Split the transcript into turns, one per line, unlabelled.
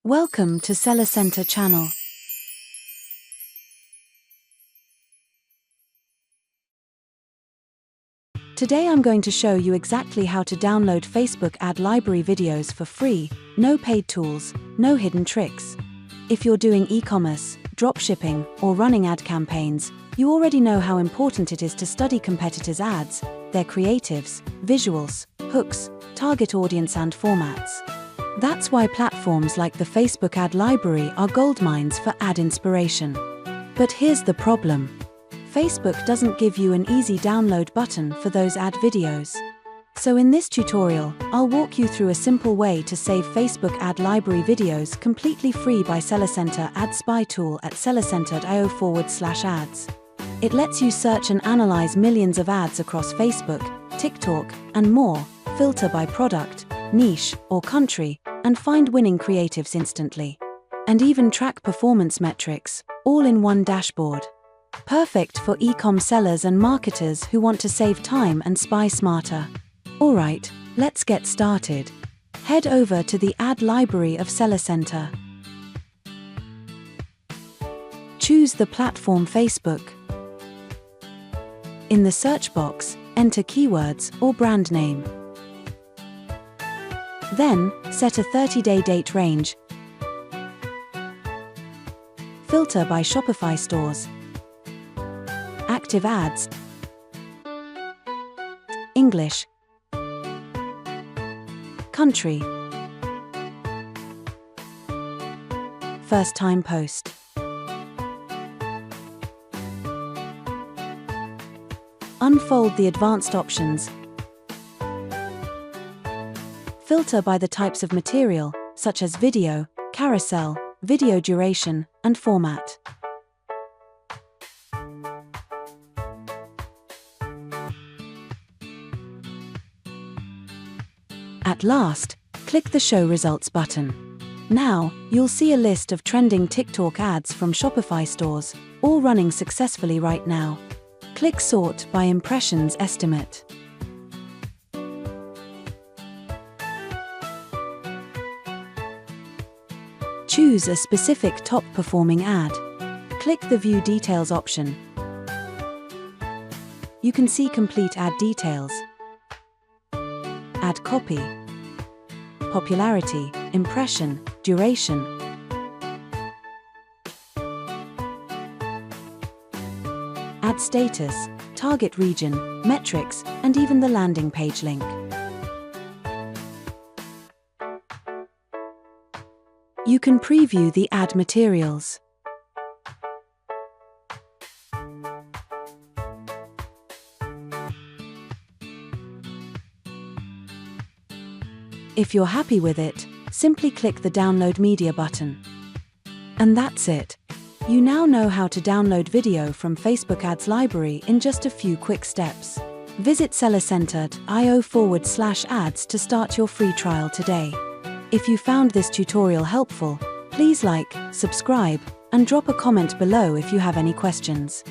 Welcome to SellerCenter channel. Today I'm going to show you exactly how to download Facebook ad library videos for free, no paid tools, no hidden tricks. If you're doing e-commerce, dropshipping, or running ad campaigns, you already know how important it is to study competitors' ads, their creatives, visuals, hooks, target audience and formats. That's why platforms like the Facebook ad library are goldmines for ad inspiration. But here's the problem. Facebook doesn't give you an easy download button for those ad videos. So in this tutorial, I'll walk you through a simple way to save Facebook ad library videos completely free by SellerCenter Ad Spy Tool at sellercenter.io/ads. It lets you search and analyze millions of ads across Facebook, TikTok, and more, filter by product, niche, or country, and find winning creatives instantly. And even track performance metrics, all in one dashboard. Perfect for e-com sellers and marketers who want to save time and spy smarter. Alright, let's get started. Head over to the ad library of SellerCenter. Choose the platform Facebook. In the search box, enter keywords or brand name. Then, set a 30-day date range. Filter by Shopify stores. Active ads. English. Country. First time post. Unfold the advanced options. Filter by the types of material, such as video, carousel, video duration, and format. At last, click the Show Results button. Now, you'll see a list of trending TikTok ads from Shopify stores, all running successfully right now. Click Sort by Impressions Estimate. Choose a specific top-performing ad. Click the View Details option. You can see complete ad details. Ad copy, popularity, impression, duration. Ad status, target region, metrics, and even the landing page link. You can preview the ad materials. If you're happy with it, simply click the Download Media button. And that's it. You now know how to download video from Facebook Ads Library in just a few quick steps. Visit sellercenter.io/ads to start your free trial today. If you found this tutorial helpful, please like, subscribe, and drop a comment below if you have any questions.